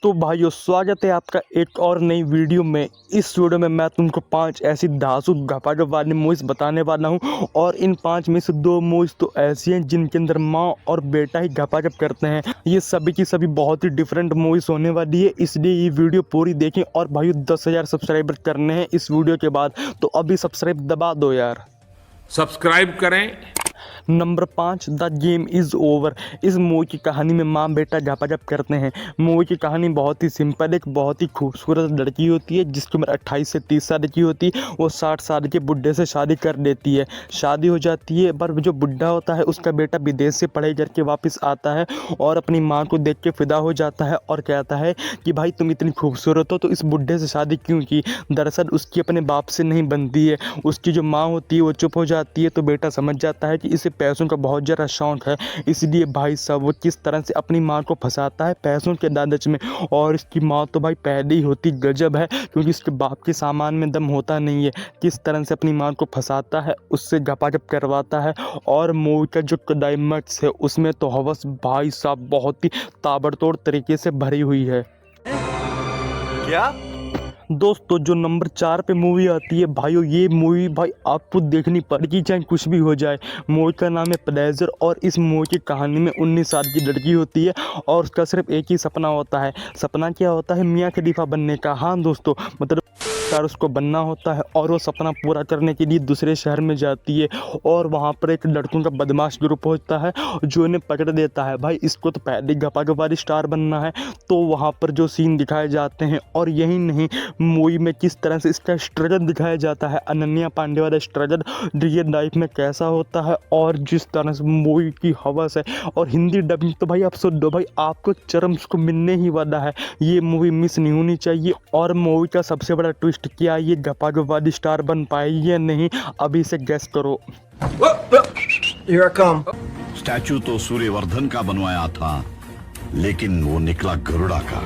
तो भाइयों स्वागत है आपका एक और नई वीडियो में। इस वीडियो में मैं तुमको 5 ऐसी धांसू गपागप वाली मूवीज़ बताने वाला हूं और इन 5 में से 2 मूवीज़ तो ऐसी हैं जिनके अंदर माँ और बेटा ही गपागप करते हैं। ये सभी की सभी बहुत ही डिफरेंट मूवीज़ होने वाली है, इसलिए ये वीडियो पूरी देखें। और भाइयों 10,000 सब्सक्राइबर करने हैं इस वीडियो के बाद, तो अभी सब्सक्राइब दबा दो यार, सब्सक्राइब करें। Number 5 the game is over. इस मूवी की कहानी में माँ बेटा गपागप करते हैं। मूवी की कहानी बहुत ही सिंपल, एक बहुत ही खूबसूरत लड़की होती है जिसकी उम्र 28 से 30 साल की होती है। वो 60 साल के बुढ़े से शादी कर लेती है, शादी हो जाती है। पर जो बुढ़ा होता है उसका बेटा विदेश से पढ़ाई करके वापस आता है और अपनी माँ को देख के फिदा हो जाता है और कहता है कि भाई तुम इतनी खूबसूरत हो तो इस बुढ़े से शादी क्यों की। दरअसल उसकी अपने बाप से नहीं बनती है। उसकी जो माँ होती है वो चुप हो जाती है, तो बेटा समझ जाता है कि इसे पैसों का बहुत ज़्यादा शौक है। इसलिए भाई साहब वो किस तरह से अपनी माँ को फंसाता है पैसों के लालच में। और इसकी माँ तो भाई पहले ही होती गजब है, क्योंकि इसके बाप के सामान में दम होता नहीं है। किस तरह से अपनी माँ को फंसाता है, उससे गपागप करवाता है। और मूवी का जो क्लाइमैक्स है उसमें तो हवस भाई साहब बहुत ही ताबड़तोड़ तरीके से भरी हुई है। क्या दोस्तों जो नंबर 4 पे मूवी आती है भाइयों, ये मूवी भाई आपको देखनी पड़ेगी चाहे कुछ भी हो जाए। मूवी का नाम है प्लेजर और इस मूवी की कहानी में 19 साल की लड़की होती है और उसका सिर्फ एक ही सपना होता है। सपना क्या होता है? मियाँ खलीफा बनने का। हाँ दोस्तों, मतलब उसको बनना होता है और वो सपना पूरा करने के लिए दूसरे शहर में जाती है और वहाँ पर एक लड़कों का बदमाश ग्रुप होता है जो इन्हें पकड़ देता है। भाई इसको तो पहले गपागप वाली स्टार बनना है, तो वहाँ पर जो सीन दिखाए जाते हैं। और यही नहीं, मूवी में किस तरह से इसका स्ट्रगल दिखाया जाता है, अनन्या पांडे वाला स्ट्रगल रियल लाइफ में कैसा होता है। और जिस तरह से मूवी की हवस है और हिंदी डबिंग तो भाई आप सुन लो, भाई आपको चरम को मिलने ही वाला है। ये मूवी मिस नहीं होनी चाहिए। और मूवी का सबसे बड़ा ट्विस्ट क्या ये गपागप वाली स्टार बन पाएगी या नहीं, अभी से गेस करो। Here I come. स्टैचू तो सूर्यवर्धन का बनवाया था, लेकिन वो निकला गरुड़ा का।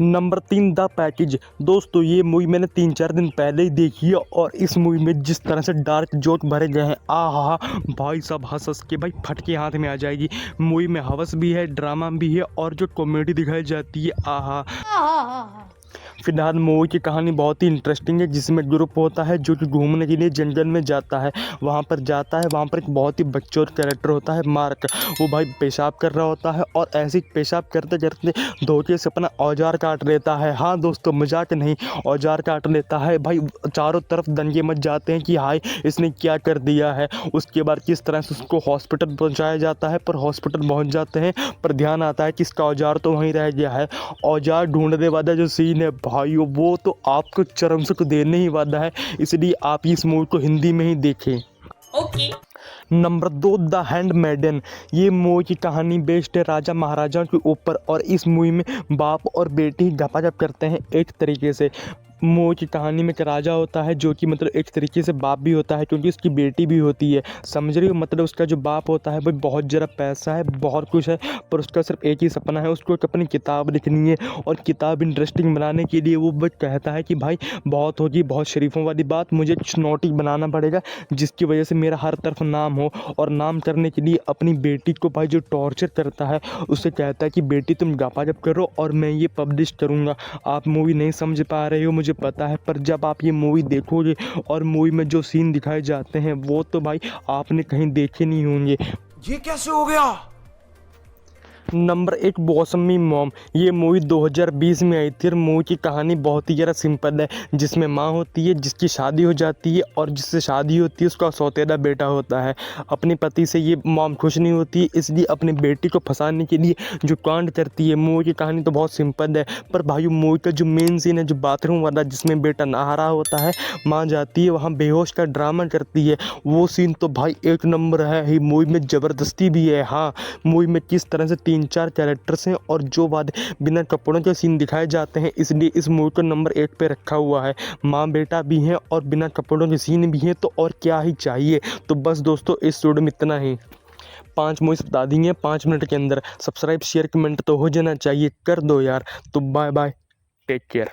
Number 3 the package. दोस्तों ये मूवी मैंने 3-4 दिन पहले ही देखी है और इस मूवी में जिस तरह से डार्क जोक भरे गए हैं, आहा भाई सब हंस हंस के भाई फट के हाथ में आ जाएगी। मूवी में हवस भी है, ड्रामा भी है और जो कॉमेडी दिखाई जाती है, आहा। फिलहाल मूवी की कहानी बहुत ही इंटरेस्टिंग है, जिसमें ग्रुप होता है जो कि घूमने के लिए जंगल में जाता है। वहाँ पर एक बहुत ही बच्चों कैरेक्टर होता है मार्क। वो भाई पेशाब कर रहा होता है और ऐसे ही पेशाब करते करते धोखे से अपना औजार काट लेता है। हाँ दोस्तों मजाक नहीं, औजार काट लेता है। भाई चारों तरफ दंगे मच जाते हैं कि हाय इसने क्या कर दिया है। उसके बाद किस तरह से उसको हॉस्पिटल पहुँचाया जाता है, पर हॉस्पिटल पहुँच जाते हैं पर ध्यान आता है कि इसका औजार तो वहीं रह गया है। औजार ढूंढने वाला जो सीन है भाइयों, वो तो आपको चरम सुख देने ही वाला है, इसलिए आप इस मूवी को हिंदी में ही देखें। ओके। Number 2 the handmaiden. ये मूवी की कहानी बेस्ड है राजा महाराजा के ऊपर और इस मूवी में बाप और बेटी गपागप करते हैं एक तरीके से। मूवी की कहानी में एक राजा होता है जो कि मतलब एक तरीके से बाप भी होता है, क्योंकि उसकी बेटी भी होती है, समझ रही हो। मतलब उसका जो बाप होता है भाई बहुत ज़रा पैसा है, बहुत कुछ है, पर उसका सिर्फ एक ही सपना है, उसको एक अपनी किताब लिखनी है। और किताब इंटरेस्टिंग बनाने के लिए वो कहता है कि भाई बहुत होगी बहुत शरीफों वाली बात, मुझे कुछ नोटी बनाना पड़ेगा जिसकी वजह से मेरा हर तरफ नाम हो। और नाम करने के लिए अपनी बेटी को भाई जो टॉर्चर करता है, उससे कहता है कि बेटी तुम गपागप करो और मैं ये पब्लिश करूँगा। आप मूवी नहीं समझ पा रहे हो मुझे पता है, पर जब आप ये मूवी देखोगे और मूवी में जो सीन दिखाए जाते हैं वो तो भाई आपने कहीं देखे नहीं होंगे। ये कैसे हो गया? नंबर 1 मौसमी मॉम। ये मूवी 2020 में आई थी और मूवी की कहानी बहुत ही ज़्यादा सिंपल है, जिसमें माँ होती है जिसकी शादी हो जाती है और जिससे शादी होती है उसका सौतेला बेटा होता है। अपने पति से ये मॉम खुश नहीं होती, इसलिए अपनी बेटी को फंसाने के लिए जो कांड करती है। मूवी की कहानी तो बहुत सिंपल है, पर भाई मूवी का जो मेन सीन है जो बाथरूम वाला, जिसमें बेटा नहा रहा होता है, माँ जाती है वहाँ बेहोश का ड्रामा करती है, वो सीन तो भाई एक नंबर है ही। मूवी में ज़बरदस्ती भी है। हाँ मूवी में किस तरह से 3-4 कैरेक्टर्स हैं और जो बाद बिना कपड़ों के सीन दिखाए जाते हैं, इसलिए इस मूवी को नंबर 1 पे रखा हुआ है। माँ बेटा भी हैं और बिना कपड़ों के सीन भी हैं, तो और क्या ही चाहिए। तो बस दोस्तों इस वीडियो में इतना ही। 5 मूवीज बता दी हैं 5 मिनट के अंदर। सब्सक्राइब शेयर कमेंट तो हो जाना चाहिए, कर दो यार। तो बाय बाय, टेक केयर।